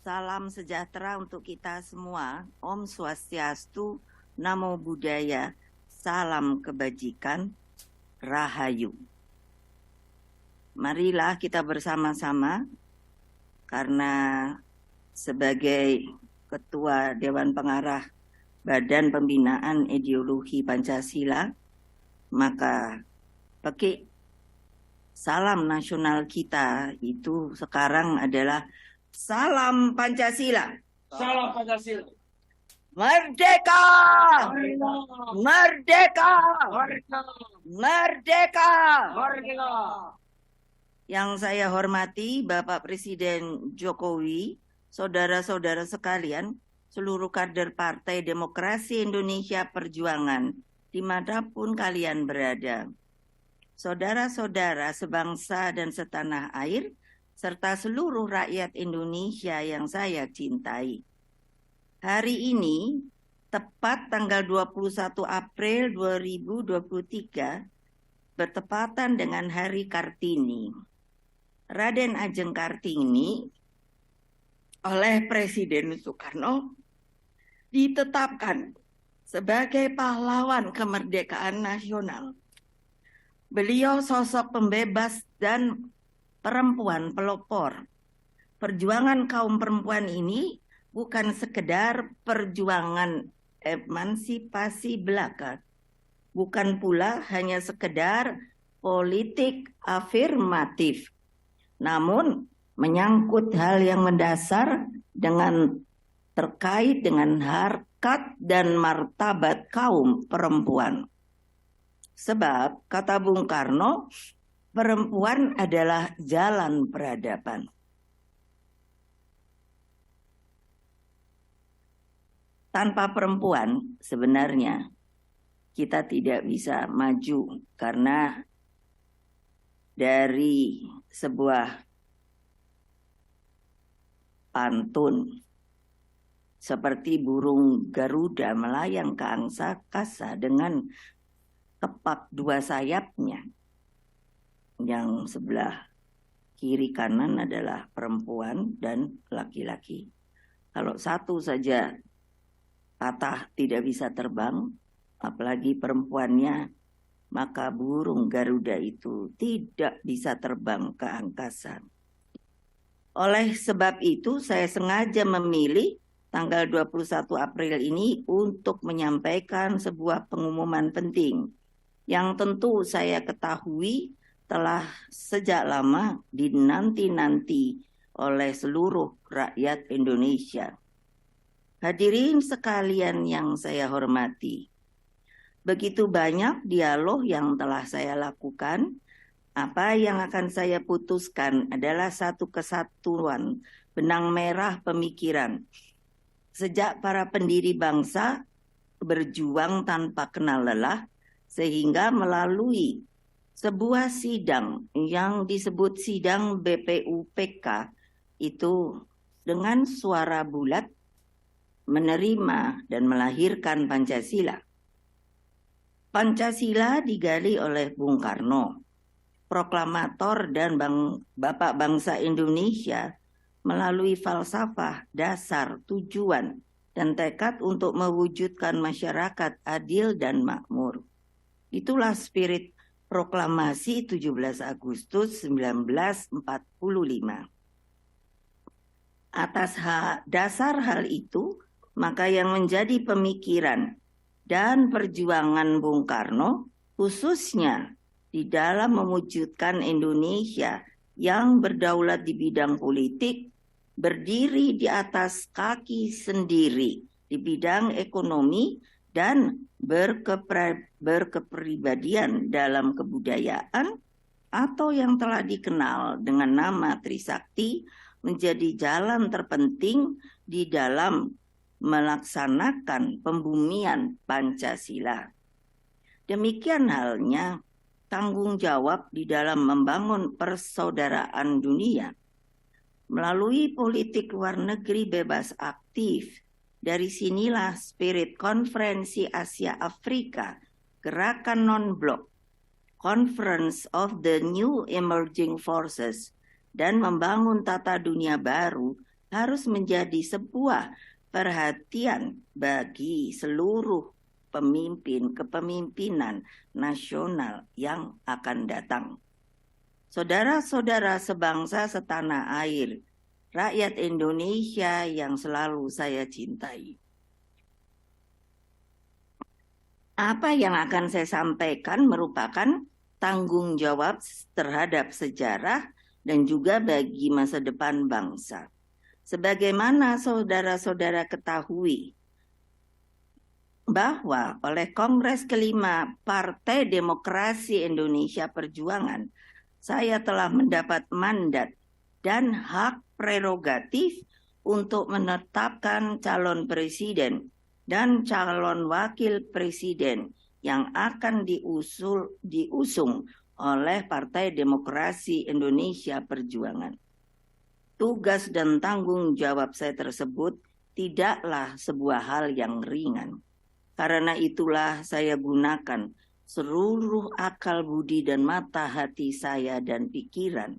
Salam sejahtera untuk kita semua. Om Swastiastu, Namo Buddhaya, salam kebajikan, Rahayu. Marilah kita bersama-sama, karena sebagai Ketua Dewan Pengarah Badan Pembinaan Ideologi Pancasila, maka pakai salam nasional kita itu sekarang adalah Salam Pancasila. Salam Pancasila. Merdeka! Merdeka! Merdeka! Merdeka! Merdeka! Merdeka! Yang saya hormati Bapak Presiden Jokowi, saudara-saudara sekalian, seluruh kader Partai Demokrasi Indonesia Perjuangan, dimanapun kalian berada. Saudara-saudara sebangsa dan setanah air, serta seluruh rakyat Indonesia yang saya cintai. Hari ini, tepat tanggal 21 April 2023, bertepatan dengan Hari Kartini. Raden Ajeng Kartini oleh Presiden Soekarno ditetapkan sebagai pahlawan kemerdekaan nasional. Beliau sosok pembebas dan perempuan pelopor. Perjuangan kaum perempuan ini bukan sekedar perjuangan emansipasi belaka, bukan pula hanya sekedar politik afirmatif, namun menyangkut hal yang mendasar terkait dengan harkat dan martabat kaum perempuan. Sebab, kata Bung Karno, perempuan adalah jalan peradaban. Tanpa perempuan, sebenarnya kita tidak bisa maju, karena dari sebuah pantun seperti burung Garuda melayang ke angkasa dengan kepak dua sayapnya, yang sebelah kiri kanan adalah perempuan dan laki-laki. Kalau satu saja patah tidak bisa terbang, apalagi perempuannya, maka burung Garuda itu tidak bisa terbang ke angkasa. Oleh sebab itu, saya sengaja memilih tanggal 21 April ini untuk menyampaikan sebuah pengumuman penting yang tentu saya ketahui telah sejak lama dinanti-nanti oleh seluruh rakyat Indonesia. Hadirin sekalian yang saya hormati, begitu banyak dialog yang telah saya lakukan. Apa yang akan saya putuskan adalah satu kesatuan benang merah pemikiran. Sejak para pendiri bangsa berjuang tanpa kenal lelah, sehingga melalui sebuah sidang yang disebut sidang BPUPK itu dengan suara bulat menerima dan melahirkan Pancasila. Pancasila digali oleh Bung Karno, proklamator dan Bapak Bangsa Indonesia, melalui falsafah, dasar, tujuan, dan tekad untuk mewujudkan masyarakat adil dan makmur. Itulah spirit proklamasi 17 Agustus 1945. Atas dasar hal itu, maka yang menjadi pemikiran dan perjuangan Bung Karno, khususnya di dalam mewujudkan Indonesia yang berdaulat di bidang politik, berdiri di atas kaki sendiri di bidang ekonomi, dan berkepribadian dalam kebudayaan, atau yang telah dikenal dengan nama Trisakti, menjadi jalan terpenting di dalam melaksanakan pembumian Pancasila. Demikian halnya tanggung jawab di dalam membangun persaudaraan dunia. Melalui politik luar negeri bebas aktif, dari sinilah spirit Konferensi Asia Afrika, Gerakan Non-Blok, Conference of the New Emerging Forces, dan membangun tata dunia baru harus menjadi sebuah perhatian bagi seluruh pemimpin kepemimpinan nasional yang akan datang. Saudara-saudara sebangsa setanah air, rakyat Indonesia yang selalu saya cintai. Apa yang akan saya sampaikan merupakan tanggung jawab terhadap sejarah dan juga bagi masa depan bangsa. Sebagaimana saudara-saudara ketahui, bahwa oleh Kongres kelima Partai Demokrasi Indonesia Perjuangan, saya telah mendapat mandat dan hak prerogatif untuk menetapkan calon presiden dan calon wakil presiden yang akan diusung oleh Partai Demokrasi Indonesia Perjuangan. Tugas dan tanggung jawab saya tersebut tidaklah sebuah hal yang ringan. Karena itulah saya gunakan seluruh akal budi dan mata hati saya dan pikiran.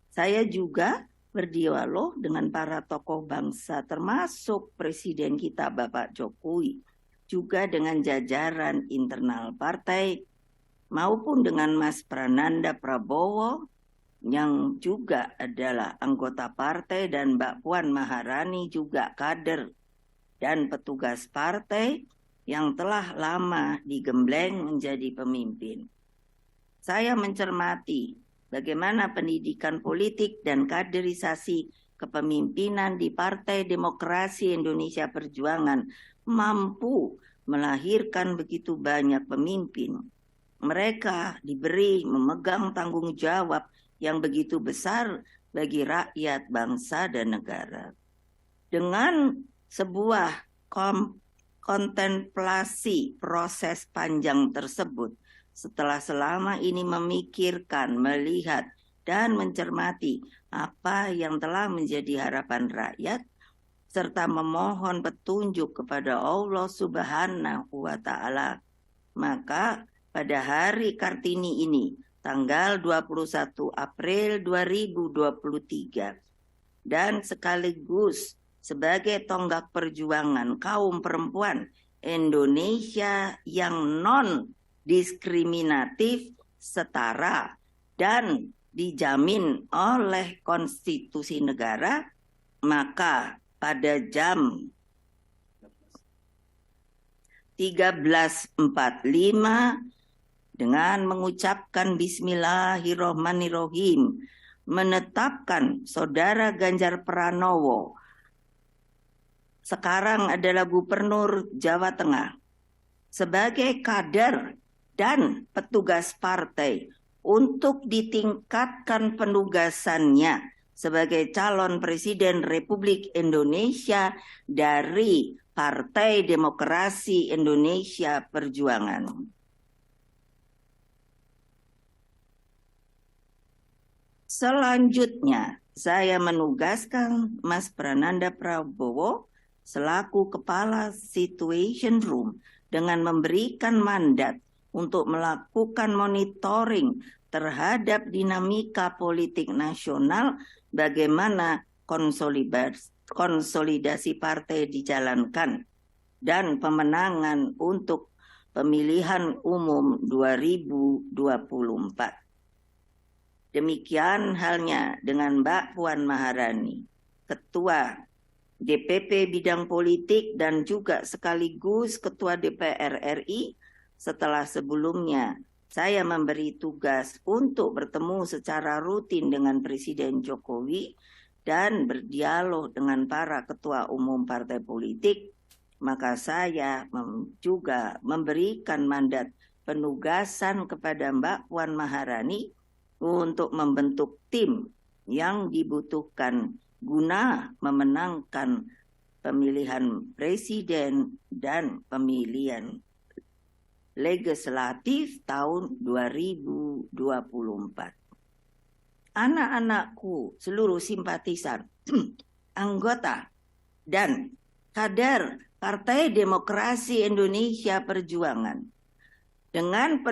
Saya juga berdialog dengan para tokoh bangsa termasuk Presiden kita Bapak Jokowi, juga dengan jajaran internal partai maupun dengan Mas Prananda Prabowo yang juga adalah anggota partai dan Mbak Puan Maharani juga kader dan petugas partai yang telah lama digembleng menjadi pemimpin. Saya mencermati bagaimana pendidikan politik dan kaderisasi kepemimpinan di Partai Demokrasi Indonesia Perjuangan mampu melahirkan begitu banyak pemimpin. Mereka diberi memegang tanggung jawab yang begitu besar bagi rakyat, bangsa, dan negara. Dengan sebuah kontemplasi proses panjang tersebut, setelah selama ini memikirkan, melihat, dan mencermati apa yang telah menjadi harapan rakyat, serta memohon petunjuk kepada Allah Subhanahu wa Ta'ala, maka pada hari Kartini ini, tanggal 21 April 2023, dan sekaligus sebagai tonggak perjuangan kaum perempuan Indonesia yang non-diskriminatif, setara, dan dijamin oleh konstitusi negara, maka pada jam 13.45 dengan mengucapkan Bismillahirrohmanirrohim, menetapkan Saudara Ganjar Pranowo sekarang adalah Gubernur Jawa Tengah sebagai kader dan petugas partai untuk ditingkatkan penugasannya sebagai calon Presiden Republik Indonesia dari Partai Demokrasi Indonesia Perjuangan. Selanjutnya, saya menugaskan Mas Prananda Prabowo selaku Kepala Situation Room dengan memberikan mandat untuk melakukan monitoring terhadap dinamika politik nasional, bagaimana konsolidasi partai dijalankan, dan pemenangan untuk pemilihan umum 2024. Demikian halnya dengan Mbak Puan Maharani, Ketua DPP Bidang Politik dan juga sekaligus Ketua DPR RI, setelah sebelumnya saya memberi tugas untuk bertemu secara rutin dengan Presiden Jokowi dan berdialog dengan para ketua umum partai politik, maka saya juga memberikan mandat penugasan kepada Mbak Puan Maharani untuk membentuk tim yang dibutuhkan guna memenangkan pemilihan presiden dan pemilihan legislatif tahun 2024. Anak-anakku, seluruh simpatisan, anggota, dan kader Partai Demokrasi Indonesia Perjuangan, dengan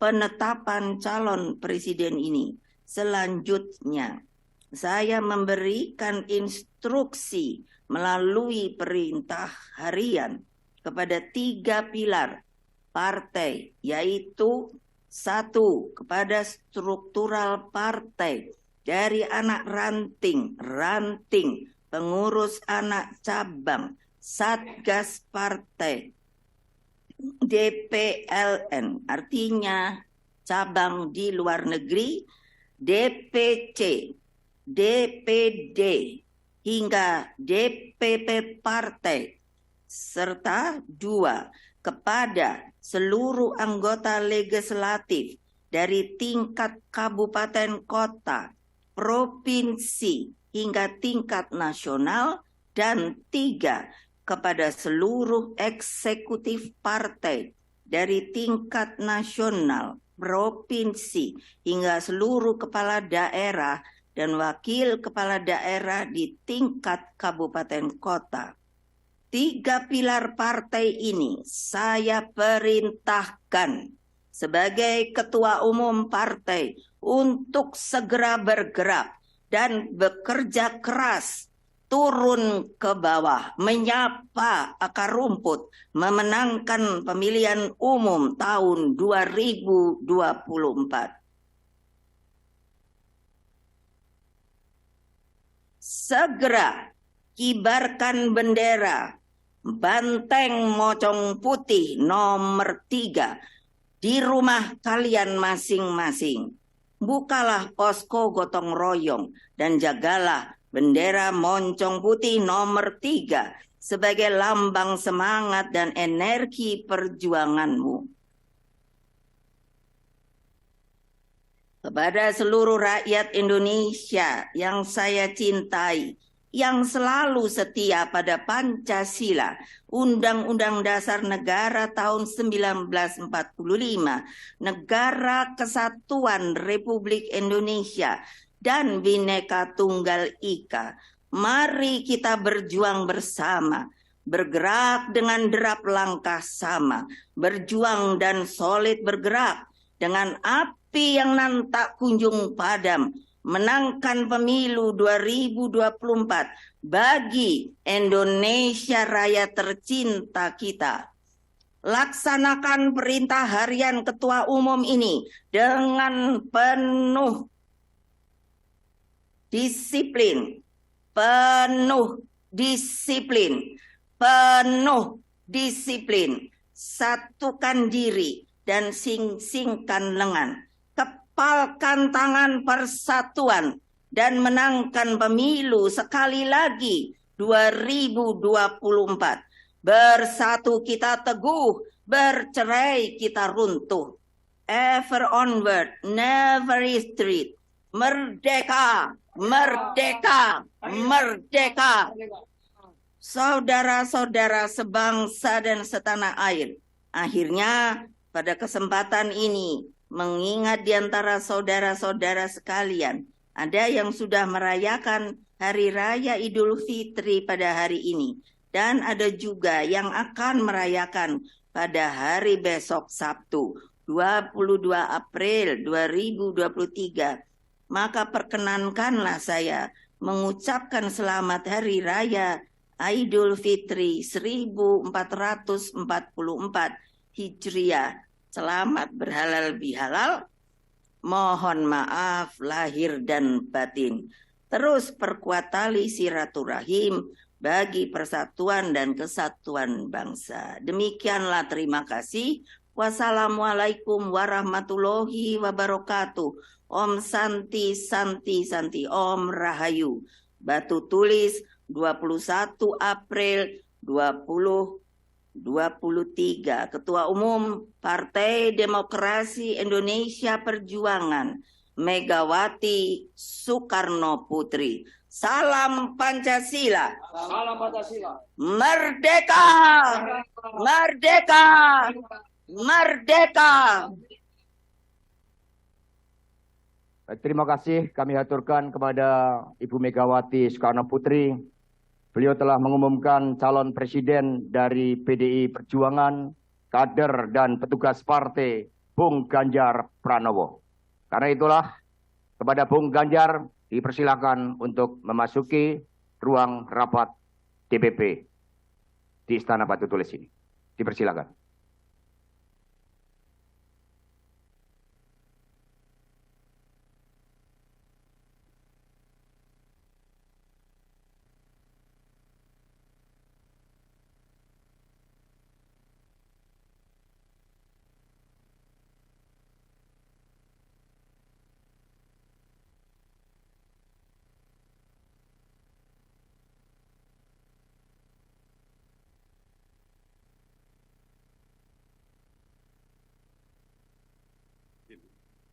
penetapan calon presiden ini, selanjutnya saya memberikan instruksi melalui perintah harian kepada 3 pilar partai, yaitu 1, kepada struktural partai dari anak ranting, pengurus anak cabang, satgas partai, DPLN, artinya cabang di luar negeri, DPC, DPD, hingga DPP partai, serta 2, kepada seluruh anggota legislatif dari tingkat kabupaten kota, provinsi, hingga tingkat nasional, dan 3, kepada seluruh eksekutif partai dari tingkat nasional, provinsi, hingga seluruh kepala daerah dan wakil kepala daerah di tingkat kabupaten kota. 3 pilar partai ini saya perintahkan sebagai ketua umum partai untuk segera bergerak dan bekerja keras turun ke bawah, menyapa akar rumput, memenangkan pemilihan umum tahun 2024. Segera kibarkan bendera banteng mocong putih nomor 3 di rumah kalian masing-masing. Bukalah posko gotong royong dan jagalah bendera moncong putih nomor 3 sebagai lambang semangat dan energi perjuanganmu. Kepada seluruh rakyat Indonesia yang saya cintai, yang selalu setia pada Pancasila, Undang-Undang Dasar Negara tahun 1945, Negara Kesatuan Republik Indonesia, dan Bhinneka Tunggal Ika. Mari kita berjuang bersama, bergerak dengan derap langkah sama, berjuang dan solid bergerak dengan api yang nan tak kunjung padam, menangkan pemilu 2024 bagi Indonesia Raya tercinta kita. Laksanakan perintah harian ketua umum ini dengan penuh disiplin, satukan diri dan sing-singkan lengan. Kepalkan tangan persatuan dan menangkan pemilu sekali lagi 2024. Bersatu kita teguh, bercerai kita runtuh. Ever onward, never retreat. Merdeka, merdeka, merdeka. Saudara-saudara sebangsa dan setanah air, akhirnya pada kesempatan ini, mengingat di antara saudara-saudara sekalian, ada yang sudah merayakan Hari Raya Idul Fitri pada hari ini, dan ada juga yang akan merayakan pada hari besok Sabtu, 22 April 2023. Maka perkenankanlah saya mengucapkan selamat Hari Raya Idul Fitri 1444 Hijriah. Selamat berhalal bihalal. Mohon maaf lahir dan batin. Terus perkuat tali silaturahim bagi persatuan dan kesatuan bangsa. Demikianlah, terima kasih. Wassalamualaikum warahmatullahi wabarakatuh. Om Santi Santi Santi, Om Rahayu. Batu tulis 21 April 2023. Ketua Umum Partai Demokrasi Indonesia Perjuangan, Megawati Soekarno Putri. Salam Pancasila. Salam Pancasila. Merdeka! Merdeka! Merdeka! Terima kasih kami haturkan kepada Ibu Megawati Soekarno Putri. Beliau telah mengumumkan calon presiden dari PDI Perjuangan, kader dan petugas partai, Bung Ganjar Pranowo. Karena itulah, kepada Bung Ganjar, dipersilakan untuk memasuki ruang rapat DPP di Istana Batu Tulis ini. Dipersilakan.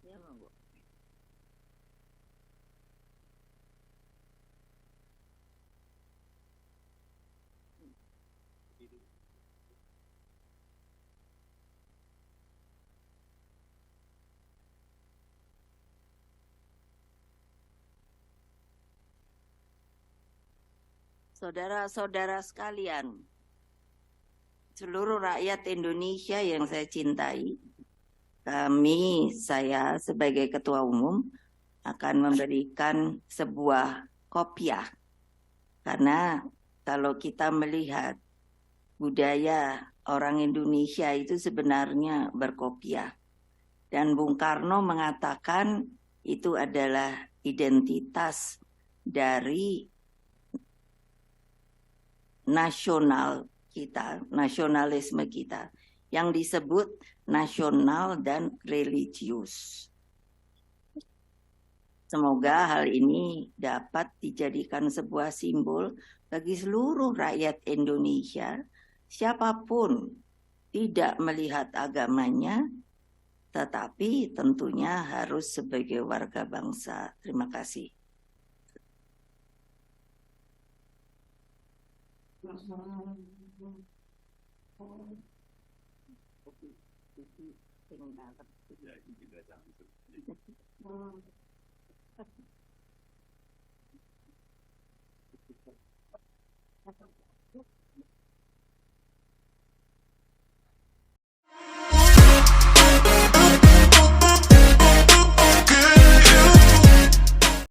Ya, monggo. Saudara-saudara sekalian, seluruh rakyat Indonesia yang saya cintai, saya sebagai Ketua Umum akan memberikan sebuah kopiah. Karena kalau kita melihat budaya orang Indonesia itu sebenarnya berkopiah. Dan Bung Karno mengatakan itu adalah identitas dari nasional kita, nasionalisme kita, yang disebut nasional dan religius. Semoga hal ini dapat dijadikan sebuah simbol bagi seluruh rakyat Indonesia, siapapun tidak melihat agamanya, tetapi tentunya harus sebagai warga bangsa. Terima kasih.